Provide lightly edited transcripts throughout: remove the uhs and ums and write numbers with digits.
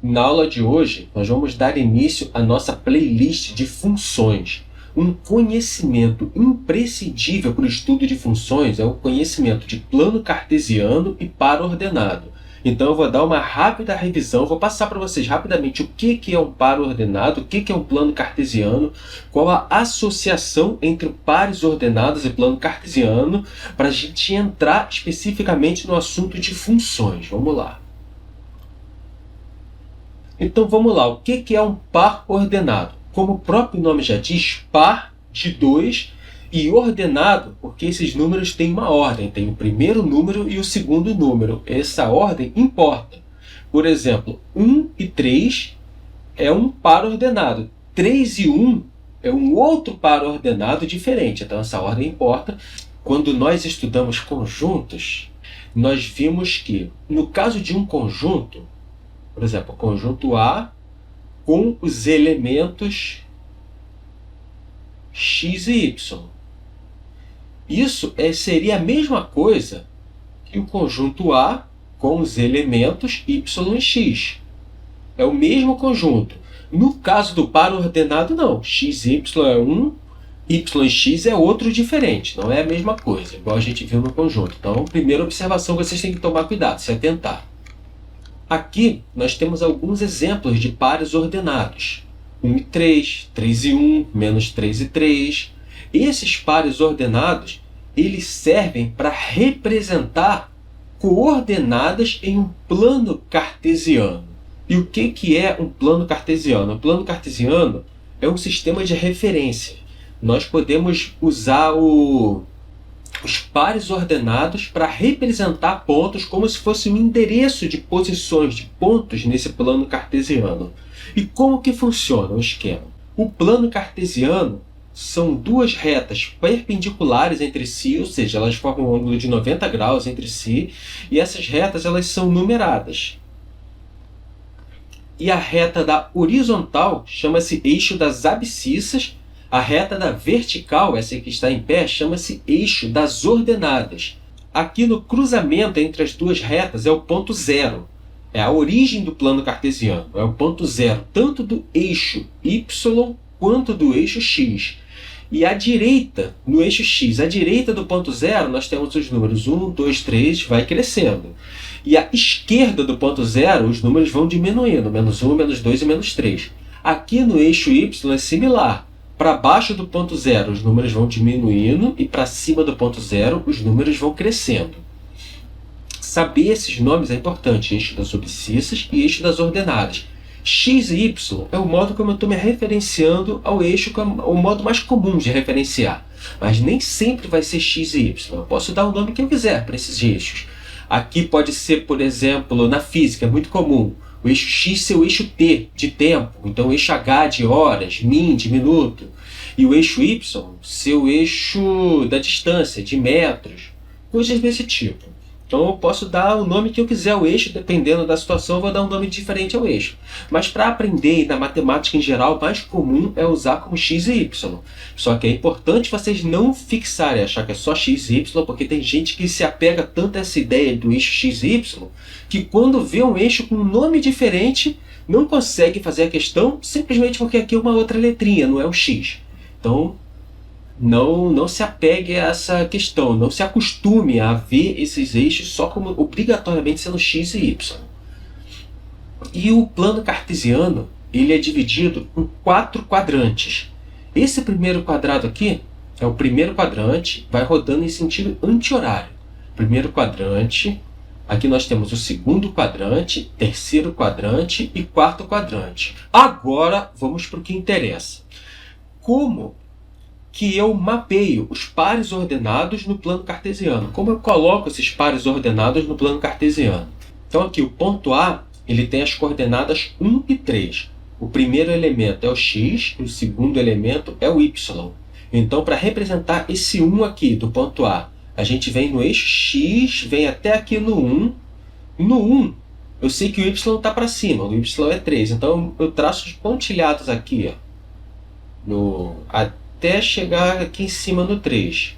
Na aula de hoje, nós vamos dar início à nossa playlist de funções. Um conhecimento imprescindível para o estudo de funções é o conhecimento de plano cartesiano e par ordenado. Então eu vou dar uma rápida revisão, vou passar para vocês rapidamente o que é um par ordenado, o que é um plano cartesiano, qual a associação entre pares ordenados e plano cartesiano, para a gente entrar especificamente no assunto de funções. Vamos lá. Então vamos lá, o que é um par ordenado? Como o próprio nome já diz, par de 2 e ordenado, porque esses números têm uma ordem, tem o primeiro número e o segundo número. Essa ordem importa. Por exemplo, 1 e 3 é um par ordenado, 3 e 1 é um outro par ordenado diferente, então essa ordem importa. Quando nós estudamos conjuntos, nós vimos que, no caso de um conjunto, por exemplo, o conjunto A com os elementos x e y. Isso seria a mesma coisa que o conjunto A com os elementos y e x. É o mesmo conjunto. No caso do par ordenado, não. X e y é um, y e x é outro diferente. Não é a mesma coisa, igual a gente viu no conjunto. Então, primeira observação, vocês têm que tomar cuidado, se atentar. Aqui nós temos alguns exemplos de pares ordenados. 1 e 3, 3 e 1, menos 3 e 3. Esses pares ordenados, eles servem para representar coordenadas em um plano cartesiano. E o que é um plano cartesiano? O plano cartesiano é um sistema de referência. Nós podemos usar os pares ordenados para representar pontos como se fosse um endereço de posições de pontos nesse plano cartesiano. E como que funciona o esquema? O plano cartesiano são duas retas perpendiculares entre si, ou seja, elas formam um ângulo de 90 graus entre si, e essas retas elas são numeradas. E a reta da horizontal chama-se eixo das abscissas. A reta da vertical, essa que está em pé, chama-se eixo das ordenadas. Aqui no cruzamento entre as duas retas é o ponto zero. É a origem do plano cartesiano. É o ponto zero, tanto do eixo y quanto do eixo x. E à direita, no eixo x, à direita do ponto zero, nós temos os números 1, 2, 3, vai crescendo. E à esquerda do ponto zero, os números vão diminuindo, menos 1, menos 2 e menos 3. Aqui no eixo y é similar. Para baixo do ponto zero, os números vão diminuindo, e para cima do ponto zero, os números vão crescendo. Saber esses nomes é importante, eixo das abscissas e eixo das ordenadas. X e y é o modo como eu estou me referenciando ao eixo, que é o modo mais comum de referenciar. Mas nem sempre vai ser x e y. Eu posso dar o nome que eu quiser para esses eixos. Aqui pode ser, por exemplo, na física, é muito comum o eixo x ser o eixo t, de tempo. Então, o eixo h de horas, min de minuto. E o eixo y ser o eixo da distância, de metros. Coisas desse tipo. Então, eu posso dar o nome que eu quiser ao eixo, dependendo da situação, eu vou dar um nome diferente ao eixo. Mas para aprender, e na matemática em geral, o mais comum é usar como x e y. Só que é importante vocês não fixarem, achar que é só x e y, porque tem gente que se apega tanto a essa ideia do eixo x e y, que quando vê um eixo com um nome diferente, não consegue fazer a questão, simplesmente porque aqui é uma outra letrinha, não é o x. Então, não se apegue a essa questão, não se acostume a ver esses eixos só como obrigatoriamente sendo x e y. E o plano cartesiano, ele é dividido em 4 quadrantes. Esse primeiro quadrado aqui é o primeiro quadrante, vai rodando em sentido anti-horário. Primeiro quadrante, aqui nós temos o segundo quadrante, terceiro quadrante e quarto quadrante. Agora vamos para o que interessa. Como que eu mapeio os pares ordenados no plano cartesiano? Como eu coloco esses pares ordenados no plano cartesiano? Então aqui o ponto A, ele tem as coordenadas 1 e 3. O primeiro elemento é o x, e o segundo elemento é o y. Então, para representar esse 1 aqui do ponto A, a gente vem no eixo x, vem até aqui no 1. No 1, eu sei que o y está para cima, o y é 3. Então, eu traço os pontilhados aqui, ó, até chegar aqui em cima no 3.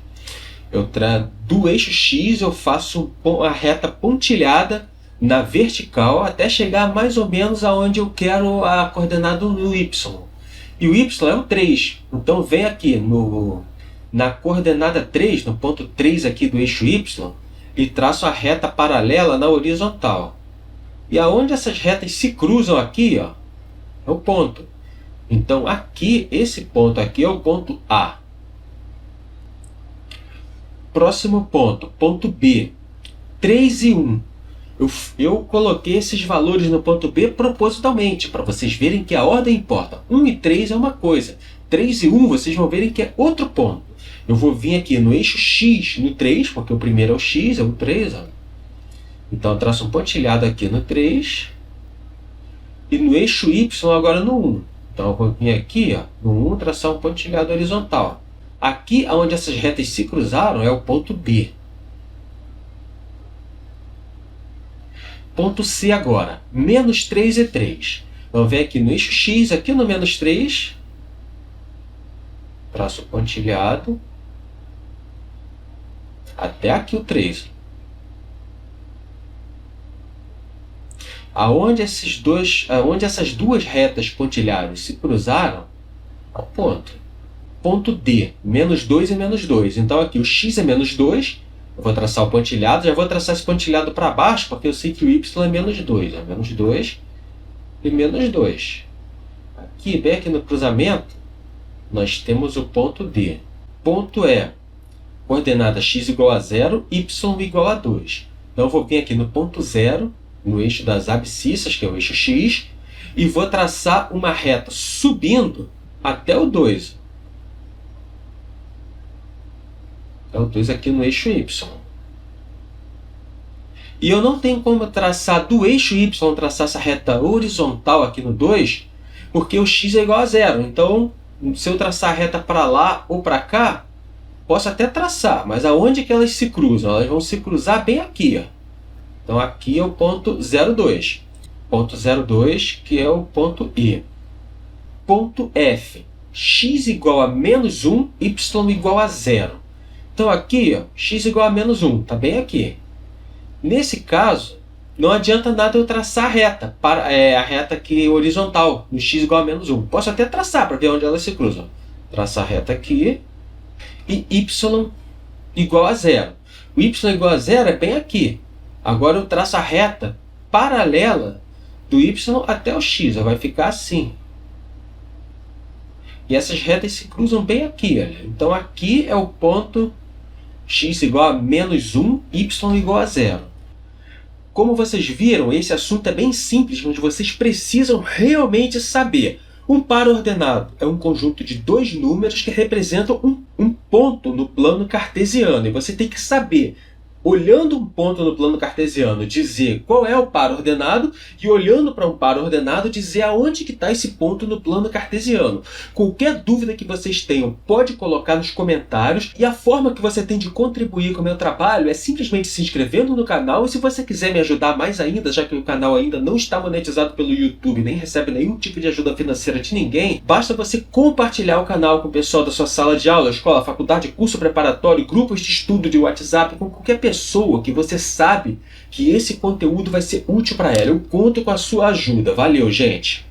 Do eixo x, eu faço a reta pontilhada na vertical até chegar mais ou menos aonde eu quero a coordenada no y. E o y é o 3. Então vem aqui na coordenada 3, no ponto 3 aqui do eixo y, e traço a reta paralela na horizontal. E aonde essas retas se cruzam aqui, ó, é o ponto. Então aqui, esse ponto aqui é o ponto A. Próximo ponto, ponto B. 3 e 1. Eu coloquei esses valores no ponto B propositalmente, para vocês verem que a ordem importa. 1 e 3 é uma coisa. 3 e 1 vocês vão verem que é outro ponto. Eu vou vir aqui no eixo X, no 3, porque o primeiro é o X, é o 3. Ó. Então eu traço um pontilhado aqui no 3. E no eixo Y agora no 1. Então eu vou vir aqui, ó, no 1, traçar um pontilhado horizontal. Aqui, onde essas retas se cruzaram, é o ponto B. Ponto C agora, menos 3 e 3. Então vem aqui no eixo X, aqui no menos 3. Traço o pontilhado. Até aqui o 3. Aonde essas duas retas pontilhadas se cruzaram, é o ponto. Ponto D, menos 2 e menos 2. Então aqui o x é menos 2. Eu vou traçar o pontilhado. Já vou traçar esse pontilhado para baixo, porque eu sei que o y é menos 2. É menos 2 e menos 2. Aqui, bem aqui no cruzamento, nós temos o ponto D. Ponto E, coordenada x igual a 0, y igual a 2. Então eu vou vir aqui no ponto 0, no eixo das abscissas, que é o eixo x, e vou traçar uma reta subindo até o 2. É o 2 aqui no eixo y. E eu não tenho como traçar do eixo y, traçar essa reta horizontal aqui no 2, porque o x é igual a 0. Então, se eu traçar a reta para lá ou para cá, posso até traçar, mas aonde que elas se cruzam? Elas vão se cruzar bem aqui, ó. Então, aqui é o ponto 02. Ponto 02, que é o ponto E. Ponto F. X igual a menos 1, y igual a 0. Então, aqui, ó, x igual a menos 1. Está bem aqui. Nesse caso, não adianta nada eu traçar a reta. A reta aqui horizontal, no x igual a menos 1. Posso até traçar para ver onde elas se cruzam. Traçar a reta aqui. E y igual a 0. O y igual a 0 é bem aqui. Agora eu traço a reta paralela do y até o x. Vai ficar assim. E essas retas se cruzam bem aqui. Olha. Então aqui é o ponto x igual a menos 1, y igual a 0. Como vocês viram, esse assunto é bem simples, mas vocês precisam realmente saber. Um par ordenado é um conjunto de dois números que representam um ponto no plano cartesiano. E você tem que saber, olhando um ponto no plano cartesiano, dizer qual é o par ordenado e olhando para um par ordenado, dizer aonde que está esse ponto no plano cartesiano. Qualquer dúvida que vocês tenham, pode colocar nos comentários. E a forma que você tem de contribuir com o meu trabalho é simplesmente se inscrevendo no canal. E se você quiser me ajudar mais ainda, já que o canal ainda não está monetizado pelo YouTube, nem recebe nenhum tipo de ajuda financeira de ninguém, basta você compartilhar o canal com o pessoal da sua sala de aula, escola, faculdade, curso preparatório, grupos de estudo de WhatsApp, com qualquer pessoa que você sabe que esse conteúdo vai ser útil para ela. Eu conto com a sua ajuda. Valeu, gente!